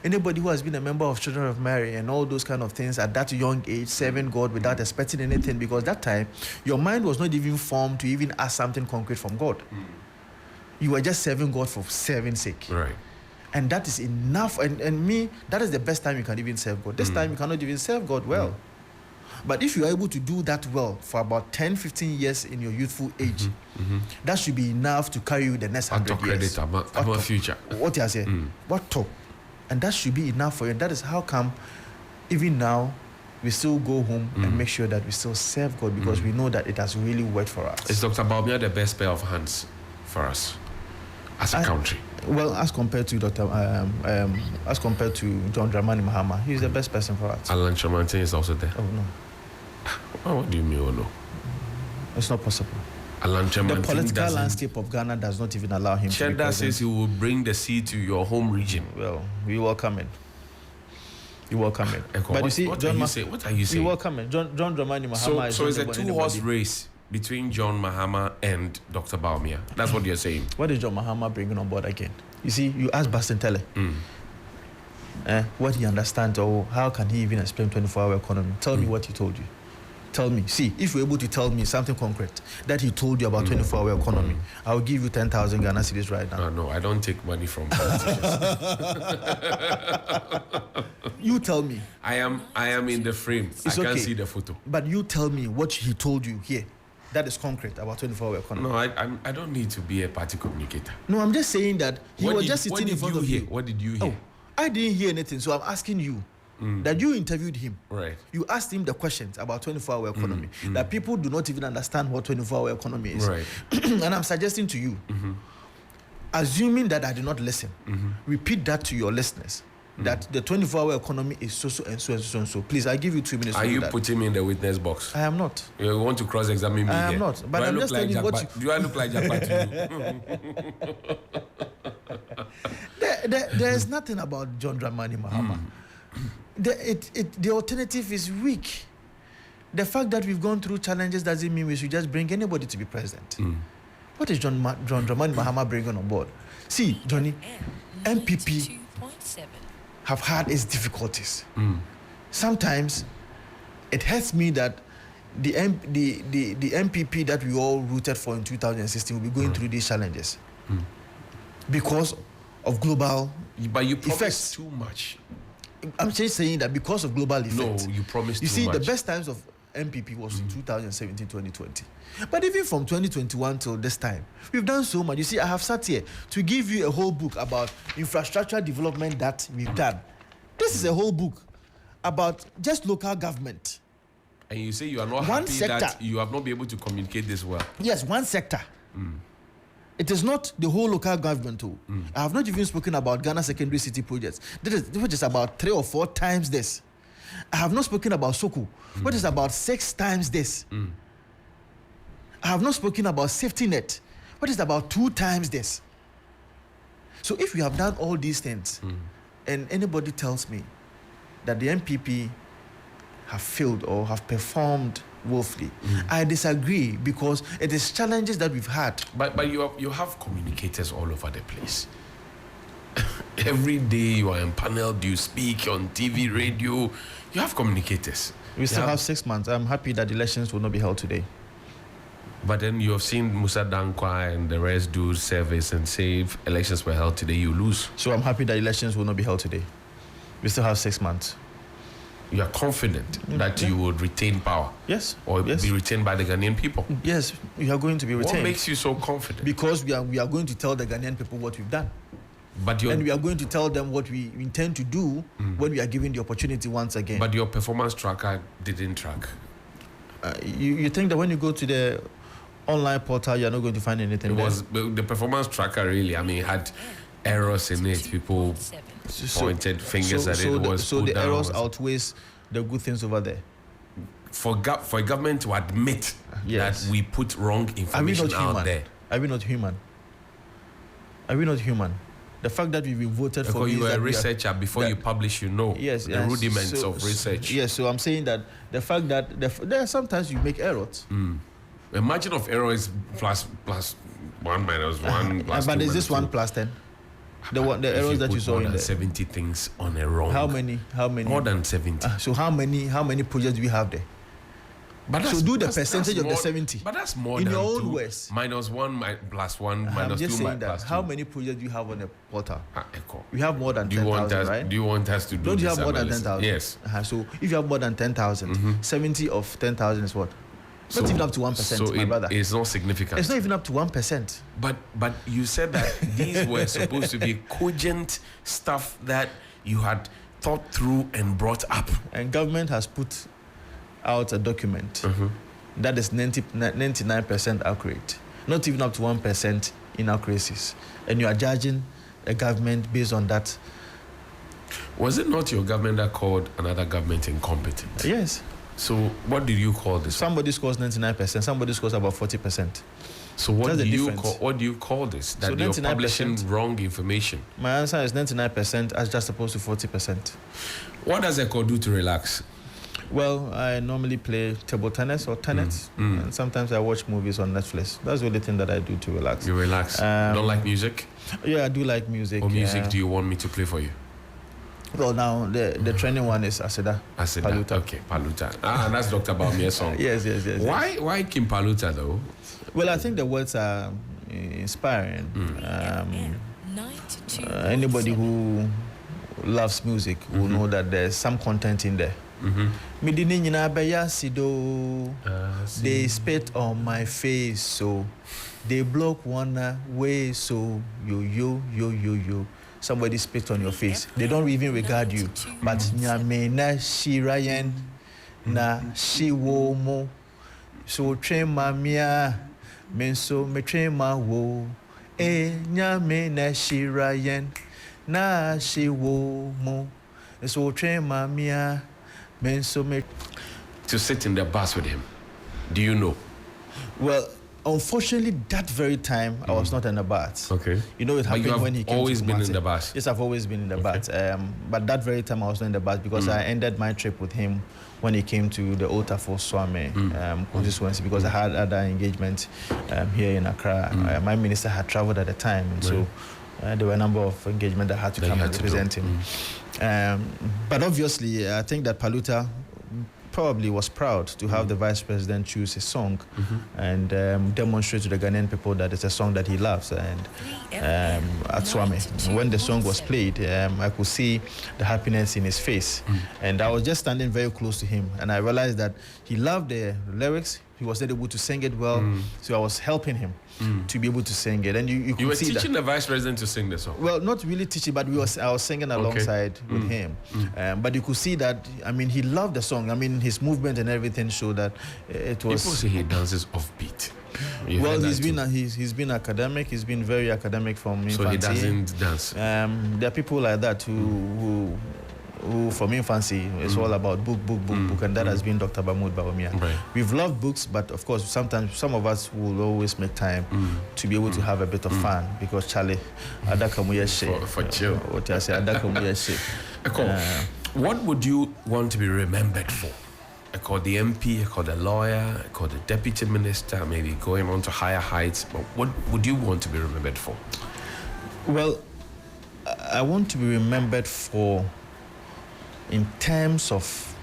anybody who has been a member of Children of Mary and all those kind of things at that young age, serving God without expecting anything, because that time your mind was not even formed to even ask something concrete from God. You were just serving God for serving sake. Right. And that is enough. And me, that is the best time you can even serve God. This time you cannot even serve God well. But if you are able to do that well for about 10, 15 years in your youthful age, that should be enough to carry you the next 100 years. I'm a future. What you say? What talk? And that should be enough for you. That is how come even now we still go home and make sure that we still serve God, because we know that it has really worked for us. Is Dr. Bawumia the best pair of hands for us as a country? Well, as compared to as compared to John Dramani Mahama, he's the best person for us. Alan Chamantin is also there. Oh no. Oh, what do you mean, oh no? It's not possible. Alan Chamantin, the political landscape of Ghana does not even allow him to be present. Says he will bring the seed to your home region. Well, we welcome it. You welcome it. Ekow, but you see, what are you saying? You welcome it. John Dramani Mahama so it's a two-horse race between John Mahama and Dr. Bawumia. That's what you're saying. What is John Mahama bringing on board again? You see, you ask Baston Tele what he understands, or how can he even explain 24-hour economy. Tell me what he told you. Tell me. See, if you're able to tell me something concrete that he told you about 24-hour economy, I'll give you 10,000 Ghana cedis right now. No, I don't take money from politicians. You tell me. I am in the frame. I can't see the photo. But you tell me what he told you here. That is concrete about 24-hour economy. No, I don't need to be a party communicator. No, I'm just saying that he was just sitting in front of you. What did you hear? Oh, I didn't hear anything, so I'm asking you. That you interviewed him. Right. You asked him the questions about 24-hour economy that people do not even understand what 24-hour economy is. Right. And I'm suggesting to you, assuming that I did not listen, repeat that to your listeners. That the 24-hour economy is so and so and so and so. Please, I give you 2 minutes. Are you putting me in the witness box? I am not. You want to cross-examine me? I am not. But I'm just telling you what do I look like Jackpot to you? There is nothing about John Dramani Mahama. The alternative is weak. The fact that we've gone through challenges doesn't mean we should just bring anybody to be president. What is John Dramani Mahama bringing on board? See, Johnny, MPP have had its difficulties. Sometimes it hurts me that the MPP that we all rooted for in 2016 will be going through these challenges because of global But you promised effects. too much. I'm just saying that because of global effects. No, you promised too much. You see, the best times of MPP was in 2017, 2020. But even from 2021 till this time, we've done so much. You see, I have sat here to give you a whole book about infrastructure development that we've done. This is a whole book about just local government. And you say you are not happy that you have not been able to communicate this well. Yes, one sector. It is not the whole local government too. I have not even spoken about Ghana Secondary City projects, which is about 3 or 4 times this. I have not spoken about Soko, which is about 6 times this. I have not spoken about Safety Net, which is about 2 times this. So if we have done all these things, and anybody tells me that the MPP have failed or have performed woefully, I disagree, because it is challenges that we've had. But you have communicators all over the place. Every day you are empaneled, you speak on TV, radio. You have communicators. We still have 6 months. I'm happy that the elections will not be held today. But then you have seen Musa Dankwa and the rest do service and say if elections were held today, you lose. So I'm happy that elections will not be held today. We still have 6 months. You are confident that you would retain power? Yes. Or be retained by the Ghanaian people? Yes, we are going to be retained. What makes you so confident? Because we are going to tell the Ghanaian people what we've done. And we are going to tell them what we intend to do when we are given the opportunity once again. But your performance tracker didn't track. You think that when you go to the online portal, you're not going to find anything there? The performance tracker really, had errors in it. People pointed fingers at it. So the errors outweighs the good things over there. For a government to admit that we put wrong information out there. Are we not human? Are we not human? The fact that we've been voted for. Because you were a researcher before you publish, the rudiments of research. Yes, so I'm saying that the fact that there are sometimes you make errors. The margin of error is plus 1 minus 1 plus but 2 is this minus 1 2. plus 10? The errors that you saw in there. 70 things on a wrong. How many? More than 70. So how many projects do we have there? But so do the percentage of the 70. But that's more in than your own 2 words. Minus 1 plus 1 minus 2 I'm just saying that. plus 2. How many projects do you have on the portal? Ekow. We have more than 10,000, right? Do you want us to do Don't you this have more than analysis? 10,000? Yes. So if you have more than 10,000, 70 of 10,000 is what? Not even up to 1%, my brother. It's not significant. It's not even up to 1%. But you said that these were supposed to be cogent stuff that you had thought through and brought up. And government has put out a document that is 99% accurate. Not even up to 1% inaccuracies. And you are judging a government based on that. Was it not your government that called another government incompetent? Yes. So what did you call this? Somebody scores 99%, somebody scores about 40%. So what do you call this? That you're publishing wrong information? My answer is 99% as opposed to 40%. What does Ekow do to relax? Well, I normally play table tennis or tennis, and sometimes I watch movies on Netflix. That's the only thing that I do to relax. You relax? Don't like music? Yeah, I do like music. What music do you want me to play for you? Well, now the trending one is Aseda. Paluta. Okay, Paluta. That's Dr. Baumia's song. Yes. Why King Paluta though? Well, I think the words are inspiring. Anybody who loves music will know that there's some content in there. They spit on my face, so they block one way, so yo. Somebody spit on your face. They don't even regard you. But nyame na shirayen na shiwomo. So train mamia menso me train ma wo. Nyame na shirayen na shiwomo. So train mamia menso me. To sit in the bus with him, do you know? Well, unfortunately, that very time I was not in the bus. Okay. You know, it happened when he came. Always to been Kumasi. in the bus. Yes, I've always been in the bus. But that very time I was not in the bus because I ended my trip with him when he came to the Otafor Swami Constituency because I had other engagements here in Accra. My minister had traveled at the time, and so there were a number of engagements that had to come and represent him. But obviously, I think that Paluta probably was proud to have the vice president choose his song and demonstrate to the Ghanaian people that it's a song that he loves. And at Swami, when the song was played, I could see the happiness in his face. And I was just standing very close to him, and I realized that he loved the lyrics. He was not able to sing it well, so I was helping him to be able to sing it. And you could were see teaching the vice president to sing the song? Well, not really teaching, but I was singing alongside with him. But you could see that, he loved the song. His movement and everything showed that it was... People say he dances offbeat. Well, he's been academic. He's been very academic from infancy. So he doesn't dance? There are people like that who from infancy, it's all about book, and that has been Dr. Mahmoud Bawumia. Right. We've loved books, but of course, sometimes some of us will always make time to be able to have a bit of fun because Charlie, for chill. What I say, what would you want to be remembered for? Ekow the MP, Ekow the lawyer, Ekow the deputy minister, maybe going on to higher heights. But what would you want to be remembered for? Well, I want to be remembered for, in terms of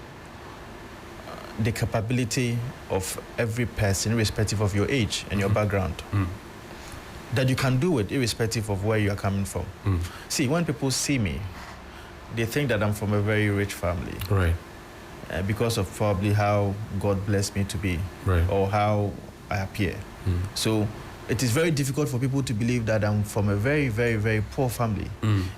the capability of every person, irrespective of your age and your background, that you can do it irrespective of where you are coming from. See, when people see me, they think that I'm from a very rich family. Right. Because of probably how God blessed me to be, or how I appear. So it is very difficult for people to believe that I'm from a very, very, very poor family.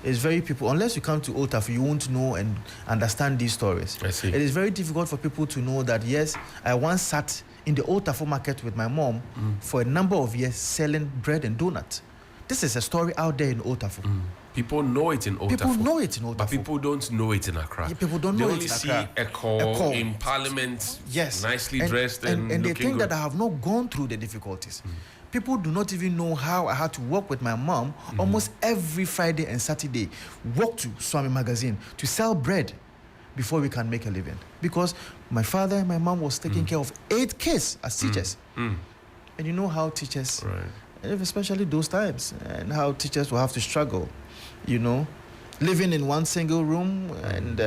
It's very people, unless you come to Otafor, you won't know and understand these stories. I see. It is very difficult for people to know that, yes, I once sat in the Otafor market with my mom for a number of years selling bread and donuts. This is a story out there in Otafor. People know it in Otafor. People know it in Otafor. But people don't know it in Accra. Yeah, people don't know it in Accra. They only see Ekow in Parliament, nicely dressed and they think good. that I have not gone through the difficulties. People do not even know how I had to work with my mom almost every Friday and Saturday, walk to Swami Magazine to sell bread before we can make a living. Because my father and my mom was taking care of 8 kids as teachers. And you know how teachers especially those times, and how teachers will have to struggle, living in one single room and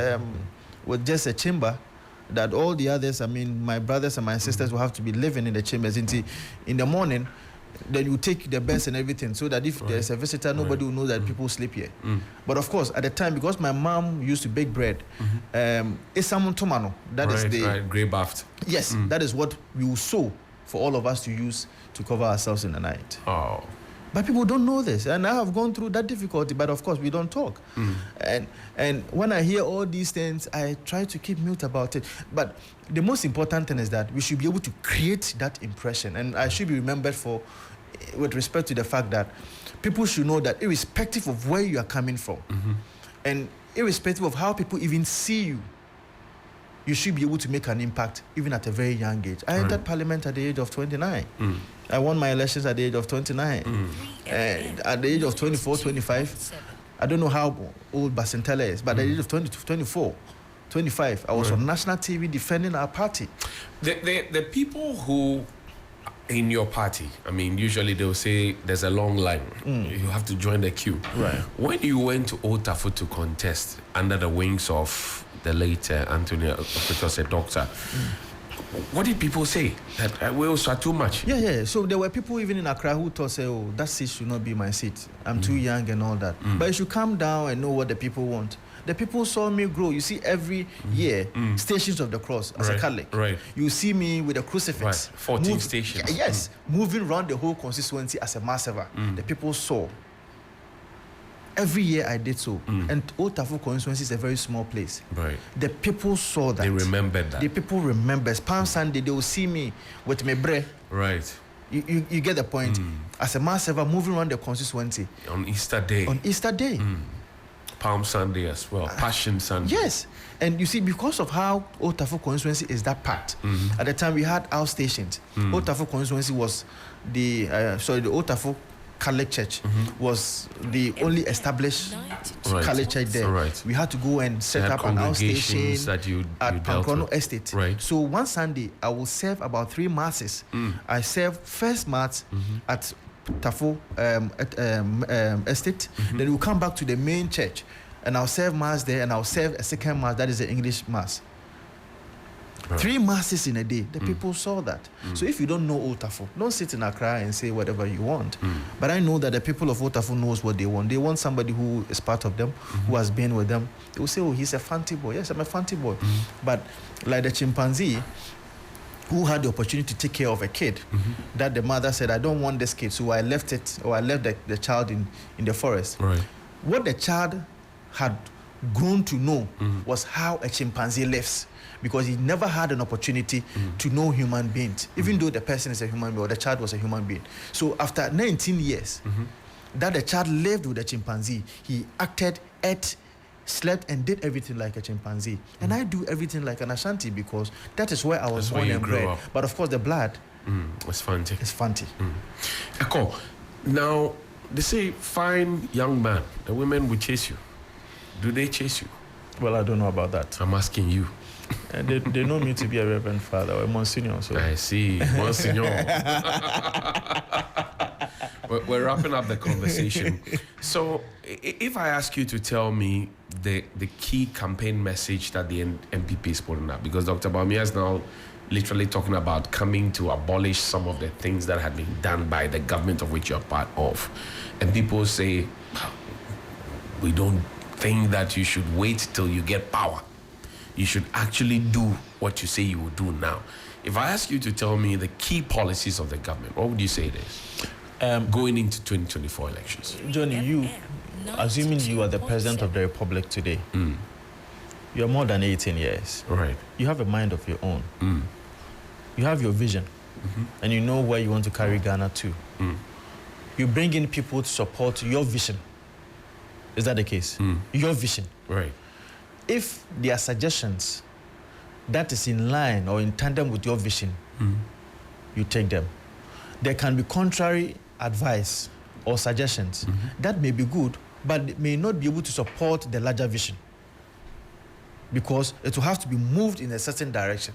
with just a chamber that all the others, my brothers and my sisters will have to be living in the chambers. In the morning, then you take the beds and everything so that if there's a visitor, nobody will know that people sleep here. But of course, at the time, because my mom used to bake bread, esamun tomano, that is the grey baft. Yes, that is what we will sew for all of us to use to cover ourselves in the night. Oh. But people don't know this, and I have gone through that difficulty, but of course we don't talk. And when I hear all these things, I try to keep mute about it. But the most important thing is that we should be able to create that impression, and I should be remembered with respect to the fact that people should know that irrespective of where you are coming from, and irrespective of how people even see you, you should be able to make an impact even at a very young age. I entered parliament at the age of 29. I won my elections at the age of 29. And at the age of 24, 25, I don't know how old Basintella is, but at the age of 24, 25, I was on national TV defending our party. The people who in your party, usually they'll say there's a long line. You have to join the queue. Right. When you went to Otafu to contest under the wings of the late Anthony Okutos, a doctor, what did people say? That we also are too much? Yeah. So there were people even in Accra who thought, that seat should not be my seat. I'm too young and all that. But you should calm down and know what the people want. The people saw me grow. You see, every year, Stations of the Cross as a Catholic. Right. You see me with a crucifix. 14 stations. Yes, moving around the whole constituency as a mass server. The people saw. Every year I did so. And Otafu constituency is a very small place. Right. The people saw that. They remembered that. The people remember. Palm Sunday, they will see me with my bread. Right. You get the point. As a mass server moving around the constituency. On Easter Day. Palm Sunday as well. Passion Sunday. Yes. And you see, because of how Otafu constituency is that packed, at the time we had our stations. Otafu constituency was the Otafu Catholic Church was the only established Catholic church there. Right. We had to go and set up an outstation at Pankrono Estate. Right. So one Sunday, I will serve about 3 masses. I serve first mass at Tafo Estate. Then we'll come back to the main church, and I'll serve mass there, and I'll serve a second mass, that is the English mass. Right. 3 masses in a day. The people saw that. So if you don't know Otafu, don't sit in Accra and say whatever you want. But I know that the people of Otafu knows what they want. They want somebody who is part of them, who has been with them. They will say, he's a fancy boy. Yes, I'm a fancy boy. But like the chimpanzee who had the opportunity to take care of a kid, that the mother said, I don't want this kid, so I left it, or I left the child in the forest. Right. What the child had grown to know was how a chimpanzee lives, because he never had an opportunity to know human beings, even though the person is a human being or the child was a human being. So after 19 years that the child lived with a chimpanzee, he acted, ate, slept, and did everything like a chimpanzee. And I do everything like an Ashanti, because that is where I was born and bred. But of course the blood it's Fanti. It's Fanti. Ekow, now they say fine young man, the women will chase you. Do they chase you? Well, I don't know about that. I'm asking you. And they know me to be a reverend father or a monsignor. So I see, monsignor. We're wrapping up the conversation. So, if I ask you to tell me the key campaign message that the MPP is putting up, because Dr. Bawumia is now literally talking about coming to abolish some of the things that had been done by the government of which you're part of, and people say, we don't think that you should wait till you get power. You should actually do what you say you will do now. If I ask you to tell me the key policies of the government, what would you say it is? Going into 2024 elections. Johnny, you, assuming you are the president of the Republic today, you're more than 18 years. Right. You have a mind of your own. You have your vision, and you know where you want to carry Ghana to. You bring in people to support your vision. Is that the case? Your vision. Right. If there are suggestions that is in line or in tandem with your vision, you take them. There can be contrary advice or suggestions that may be good, but it may not be able to support the larger vision, because it will have to be moved in a certain direction.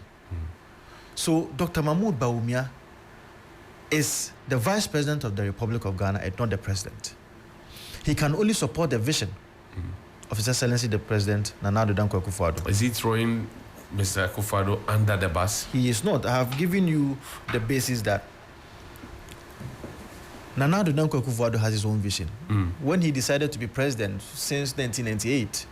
So Dr. Mahmoud Bawumia is the Vice President of the Republic of Ghana and not the President. He can only support the vision of His Excellency the President, Nana Addo Dankwa Akufo-Addo. Is he throwing Mr. Akufo-Addo under the bus? He is not. I have given you the basis that Nana Addo Dankwa Akufo-Addo has his own vision. When he decided to be president since 1998,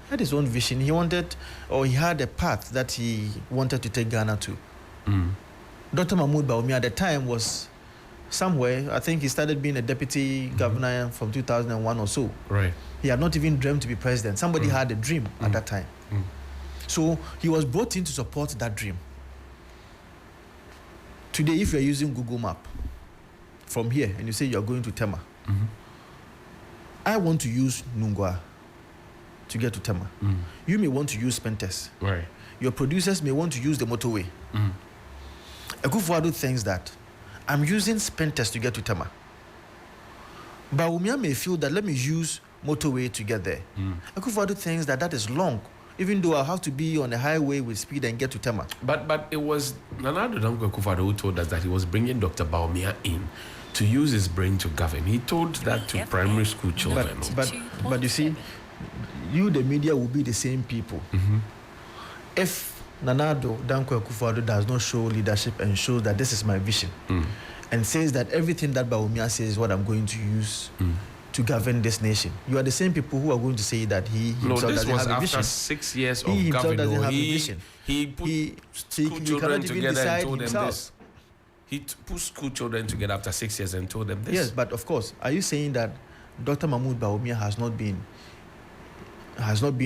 he had his own vision. He wanted, or he had a path that he wanted to take Ghana to. Dr. Mahmoud Bawumia at the time was somewhere. I think he started being a deputy governor from 2001 or so. Right. He had not even dreamed to be president. Somebody had a dream at that time. So he was brought in to support that dream. Today, if you're using Google Map from here and you say you're going to Tema, I want to use Nungwa to get to Tema. You may want to use Spentes. Right. Your producers may want to use the motorway. Akufo-Addo thinks that I'm using Spentes to get to Tema. Bawumia may feel that let me use motorway to get there. Akufo-Addo thinks that is long, even though I'll have to be on a highway with speed and get to Tema. But it was Nana Addo Dankwa Akufo-Addo who told us that he was bringing Dr. Bawumia in to use his brain to govern. He told that to primary school children. But you see, you, the media, will be the same people. If Nana Addo Dankwa Akufo-Addo does not show leadership and shows that this is my vision, and says that everything that Bawumia says is what I'm going to use to govern this nation, you are the same people who are going to say that he himself doesn't have a vision. After 6 years of he himself governing, doesn't have a vision. He put school children together and told them this. He put school children together after 6 years and told them this. Yes, but of course, are you saying that Dr. Mahmoud Bawumia has not been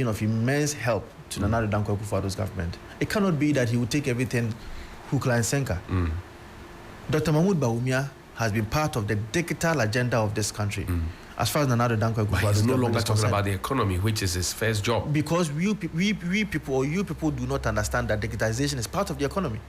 of immense help to Nana Addo Dankwa Akufo-Addo's government? It cannot be that he will take everything hook, line, sinker. Dr. Mahmoud Bawumia has been part of the digital agenda of this country. As far as Nana Addo Dankwa Akufo-Addo is no longer talking about the economy, which is his first job. Because we people, or you people, do not understand that digitization is part of the economy.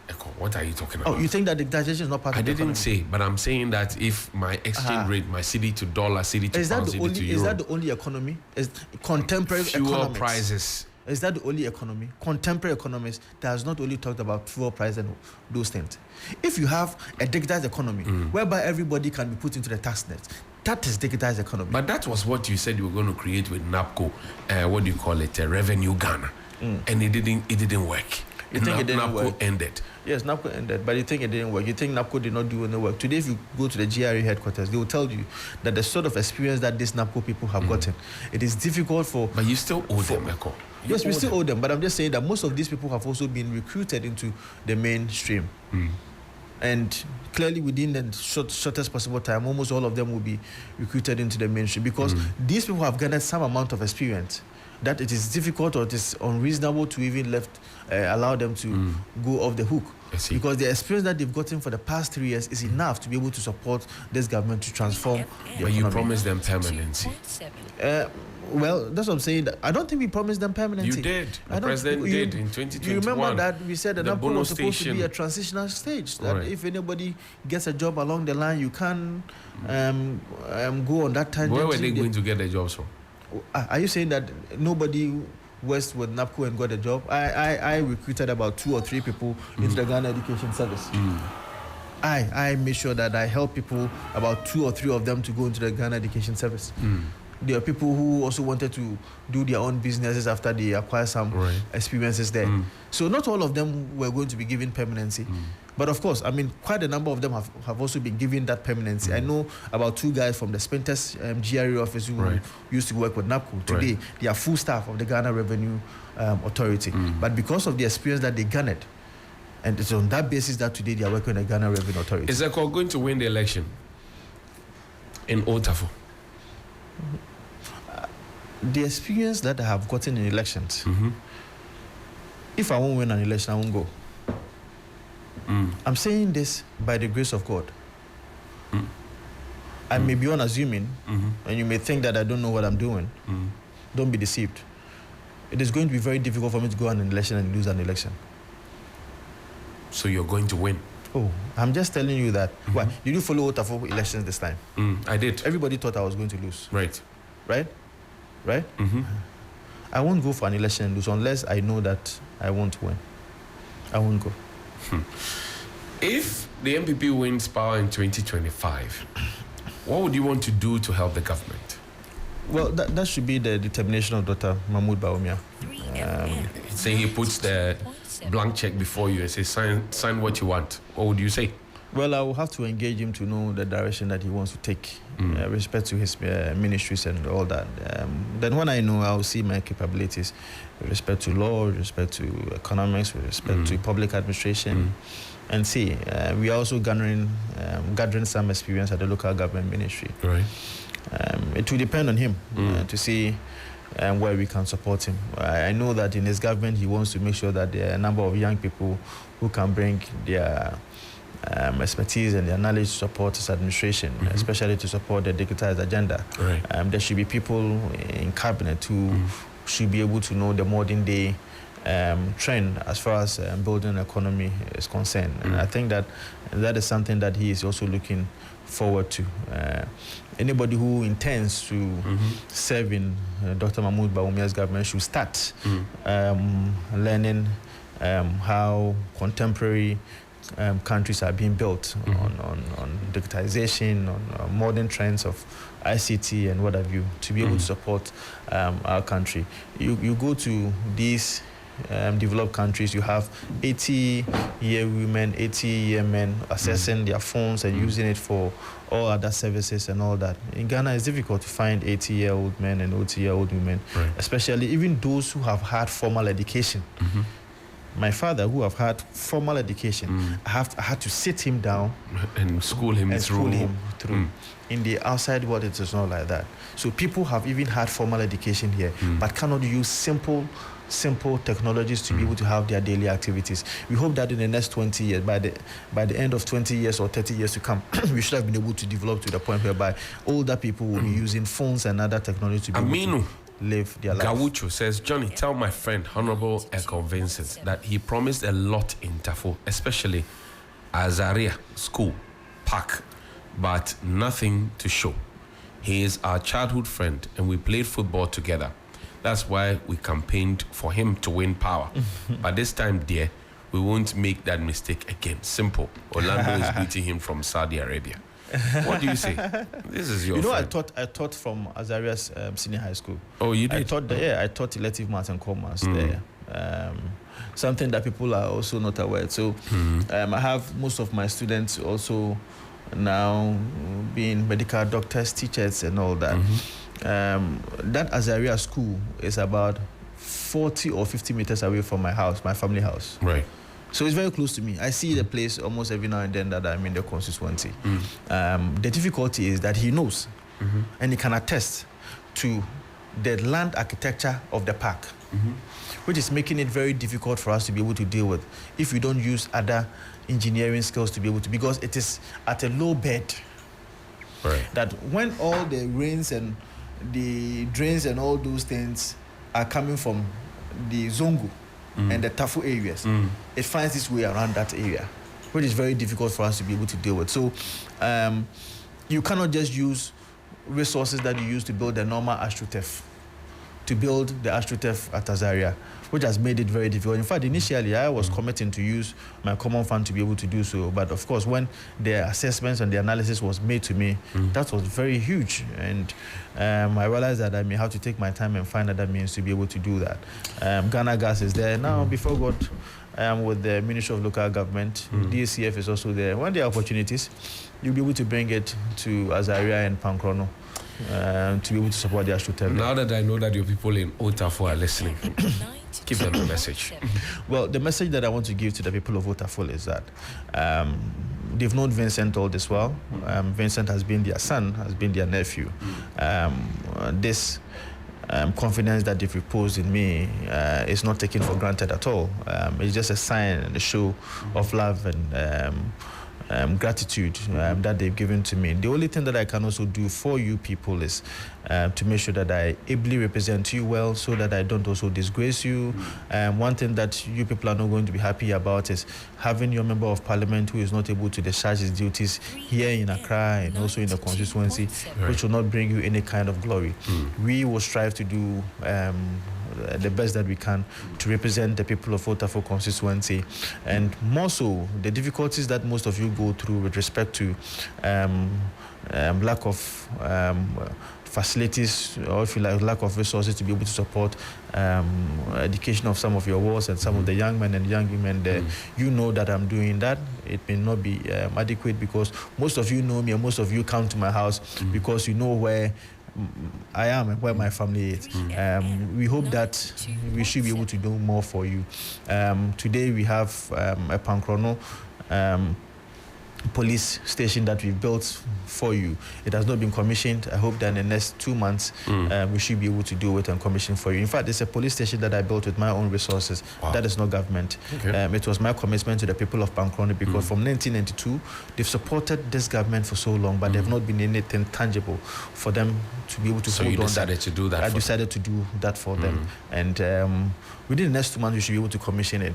Ekow, what are you talking about? Oh, you think that digitization is not part of the economy? I didn't say, but I'm saying that if my exchange rate, my cedi to dollar, cedi to pound, cedi to euro. Is that the only economy? Is contemporary fuel economics? Prices. Is that the only economy? Contemporary economists that has not only talked about fuel price and those things. If you have a digitized economy whereby everybody can be put into the tax net, that is digitized economy. But that was what you said you were going to create with NAPCO. What do you call it? Revenue Ghana, and it didn't work. You think it didn't NAPCO work? ended. Yes, NAPCO ended, but you think it didn't work. You think NAPCO did not do any work. Today, if you go to the GRE headquarters, they will tell you that the sort of experience that these NAPCO people have gotten, it is difficult for... But you still owe them, Ekow. Yes, we still owe them, but I'm just saying that most of these people have also been recruited into the mainstream. And clearly within the shortest possible time, almost all of them will be recruited into the mainstream because these people have gathered some amount of experience that it is difficult or it is unreasonable to even allow them to go off the hook. Because the experience that they've gotten for the past 3 years is enough to be able to support this government to transform the economy. But you promised them permanency. Well, that's what I'm saying. I don't think we promised them permanency. You did. The president did in 2021. You remember that we said that NAPCO was supposed to be a transitional stage. That if anybody gets a job along the line, you can go on that tangent. Where were they going to get the jobs from? Are you saying that nobody was with NAPCO and got a job? I recruited about 2 or 3 people into the Ghana Education Service. I made sure that I helped people, about 2 or 3 of them, to go into the Ghana Education Service. There are people who also wanted to do their own businesses after they acquire some experiences there. So not all of them were going to be given permanency. But of course, I mean, quite a number of them have also been given that permanency. I know about 2 guys from the Spentes GRE office who used to work with NAPCO. Today, they are full staff of the Ghana Revenue Authority. But because of the experience that they garnered, and it's on that basis that today they are working with the Ghana Revenue Authority. Is Ekow going to win the election in Otafo? The experience that I have gotten in elections, if I won't win an election, I won't go. I'm saying this by the grace of God. I may be unassuming, and you may think that I don't know what I'm doing. Don't be deceived. It is going to be very difficult for me to go on an election and lose an election. So you're going to win? Oh, I'm just telling you that. Why? Did you follow Otafo elections this time? I did. Everybody thought I was going to lose. Right? I won't go for an election and lose unless I know that I won't win. I won't go. If the MPP wins power in 2025, what would you want to do to help the government? Well, that should be the determination of Dr. Mahmoud Bawumia. Say he puts the blank check before you and says, sign what you want. What would you say? Well, I will have to engage him to know the direction that he wants to take, respect to his ministries and all that. Then when I know, I will see my capabilities with respect to law, with respect to economics, with respect to public administration, and see. We are also gathering some experience at the local government ministry. Right. It will depend on him to see where we can support him. I know that in his government, he wants to make sure that there are a number of young people who can bring their expertise and their knowledge to support his administration, especially to support the digitized agenda. Right. There should be people in cabinet who should be able to know the modern day trend as far as building an economy is concerned. And I think that is something that he is also looking forward to. Anybody who intends to serve in Dr. Mahmoud Bawumia's government should start learning how contemporary countries are being built on digitization, on modern trends of ICT and what have you, to be able to support our country. You go to these developed countries, you have 80-year women, 80-year men accessing their phones and using it for all other services and all that. In Ghana, it's difficult to find 80-year-old men and 80-year-old women, especially even those who have had formal education. My father, who have had formal education, I had to sit him down and school him through. In the outside world, it is not like that. So people have even had formal education here, but cannot use simple technologies to be able to have their daily activities. We hope that in the next 20 years, by the end of 20 years or 30 years to come, we should have been able to develop to the point whereby older people will be using phones and other technology to be able to live their life. Gawucho says, Johnny, tell my friend, Honorable Ekow Vincent, that he promised a lot in Tafo, especially Azaria School, Park, but nothing to show. He is our childhood friend and we played football together. That's why we campaigned for him to win power. But this time, dear, we won't make that mistake again. Simple. Orlando is beating him from Saudi Arabia. What do you say? This is your friend. I taught from Azaria's senior high school. Oh, you did? I taught elective maths and commerce there. Something that people are also not aware. So I have most of my students also now being medical doctors, teachers, and all that. That Azaria school is about 40 or 50 meters away from my house, my family house. Right. So it's very close to me. I see the place almost every now and then that I'm in the constituency. The difficulty is that he knows and he can attest to the land architecture of the park, which is making it very difficult for us to be able to deal with if we don't use other engineering skills to be able to, because it is at a low bed. Right. That when all the rains and the drains and all those things are coming from the Zongo and the Tafu areas, it finds its way around that area, which is very difficult for us to be able to deal with. So you cannot just use resources that you use to build the normal AstroTurf to build the AstroTurf at Azaria, which has made it very difficult. In fact, initially, I was committing to use my common fund to be able to do so. But of course, when the assessments and the analysis was made to me, that was very huge. And I realized that I may have to take my time and find other means to be able to do that. Ghana Gas is there. Now, before God, I am with the Ministry of Local Government. DSCF is also there. When there are opportunities, you'll be able to bring it to Azaria and Pankrono. To be able to support the AstroTurf. Now that I know that your people in Otafo are listening, give them a message. Well, the message that I want to give to the people of Otafo is that they've known Vincent all this while. Vincent has been their son, has been their nephew. This confidence that they've reposed in me is not taken for granted at all. It's just a sign and a show of love and gratitude that they've given to me. The only thing that I can also do for you people is to make sure that I ably represent you well, so that I don't also disgrace you. One thing that you people are not going to be happy about is having your member of parliament who is not able to discharge his duties here in Accra and also in the constituency, which will not bring you any kind of glory. We will strive to do the best that we can to represent the people of Assafuah constituency, and more so the difficulties that most of you go through with respect to lack of facilities, or if you like, lack of resources to be able to support education of some of your wards and some of the young men and young women there. You know that I'm doing that. It may not be adequate because most of you know me and most of you come to my house because you know where I am and where my family is. We hope that we should be able to do more for you. Today we have a Pankrono police station that we've built for you. It has not been commissioned. I hope that in the next 2 months we should be able to do it and commission for you. In fact, it's a police station that I built with my own resources. Wow. That is not government. Okay. It was my commitment to the people of Pankrono because from 1992 they've supported this government for so long, but they've not been anything tangible for them to be able to hold on. So you decided to do that? I decided to do that for them, and within the next 2 months we should be able to commission it.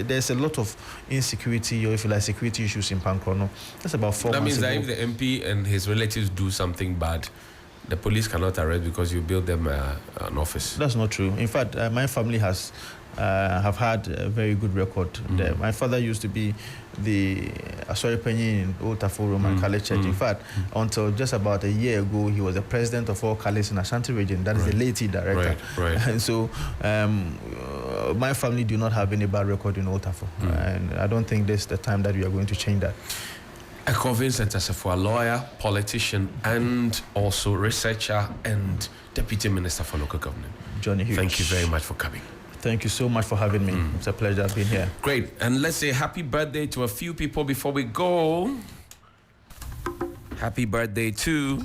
There's a lot of insecurity, or if you like, security issues in Pankrono. That's about 4 months ago. That means that if the MP and his relatives do something bad, the police cannot arrest because you built them an office. That's not true. In fact, my family have had a very good record. My father used to be the Asoripenyi in Old Assafuah Roman Catholic Church. In fact, until just about a year ago, he was the president of all Catholics in Ashanti region. That is the laity director. Right. And so my family do not have any bad record in Old Assafuah. And I don't think this is the time that we are going to change that. Ekow Vincent Assafuah, lawyer, politician, and also researcher and deputy minister for local government. Johnny Hughes. Thank you very much for coming. Thank you so much for having me. It's a pleasure being here. Great. And let's say happy birthday to a few people before we go. Happy birthday to